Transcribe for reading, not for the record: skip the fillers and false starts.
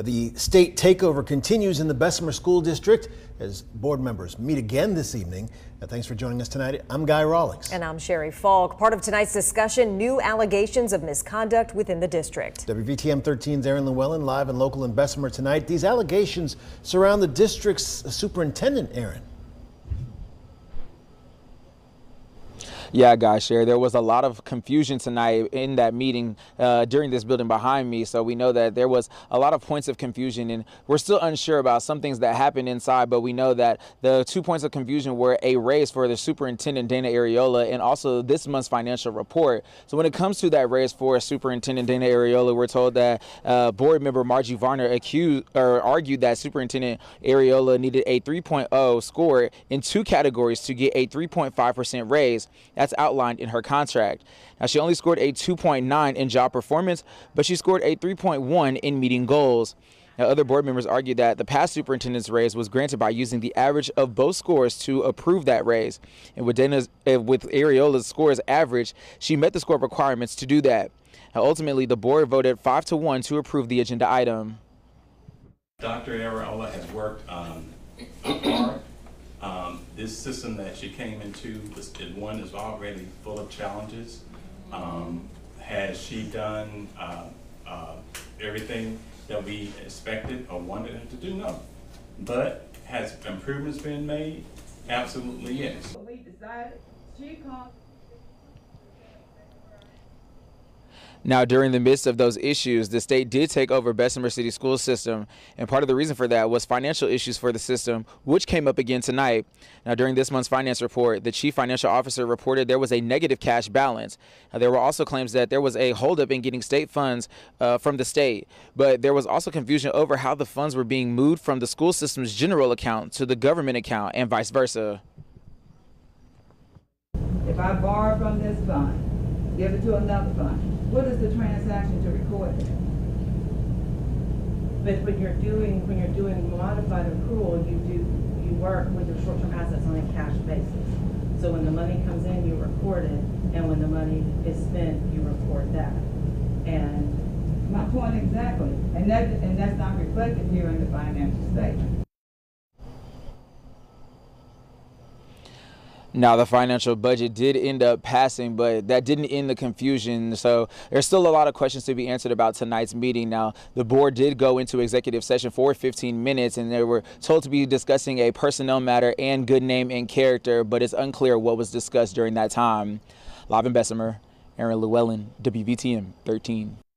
The state takeover continues in the Bessemer School District as board members meet again this evening. Thanks for joining us tonight. I'm Guy Rawlings. And I'm Sherry Falk. Part of tonight's discussion, new allegations of misconduct within the district. WVTM 13's Aaron Llewellyn live and local in Bessemer tonight. These allegations surround the district's superintendent, Aaron. Yeah, guys, Sherry, there was a lot of confusion tonight in that meeting during this building behind me. So we know that there was a lot of points of confusion, and we're still unsure about some things that happened inside. But we know that the 2 points of confusion were a raise for the superintendent, Dana Arreola, and also this month's financial report. So when it comes to that raise for Superintendent Dana Arreola, we're told that board member Margie Varner argued that Superintendent Arreola needed a 3.0 score in 2 categories to get a 3.5% raise. That's outlined in her contract. Now, she only scored a 2.9 in job performance, but she scored a 3.1 in meeting goals. Now, other board members argued that the past superintendent's raise was granted by using the average of both scores to approve that raise. And with Arreola's scores average, she met the score requirements to do that. Now, ultimately, the board voted 5-1 to approve the agenda item. Dr. Arreola has worked hard. This system that she came into is already full of challenges. Has she done everything that we expected or wanted her to do? No. But has improvements been made? Absolutely yes. We decided she called. Now, during the midst of those issues, the state did take over Bessemer City School System, and part of the reason for that was financial issues for the system, which came up again tonight. Now, during this month's finance report, the chief financial officer reported there was a negative cash balance. Now, there were also claims that there was a holdup in getting state funds from the state, but there was also confusion over how the funds were being moved from the school system's general account to the government account and vice versa. If I borrow from this fund, give it to another fund, what is the transaction to record that? But when you're doing modified accrual, you work with your short-term assets on a cash basis. So when the money comes in, you record it, and when the money is spent, you report that. And My point exactly, and that's not reflected here in the financial statement. Now, the financial budget did end up passing, but that didn't end the confusion. So there's still a lot of questions to be answered about tonight's meeting. Now, the board did go into executive session for 15 minutes, and they were told to be discussing a personnel matter and good name and character, but it's unclear what was discussed during that time. Live in Bessemer, Aaron Llewellyn, WVTM 13.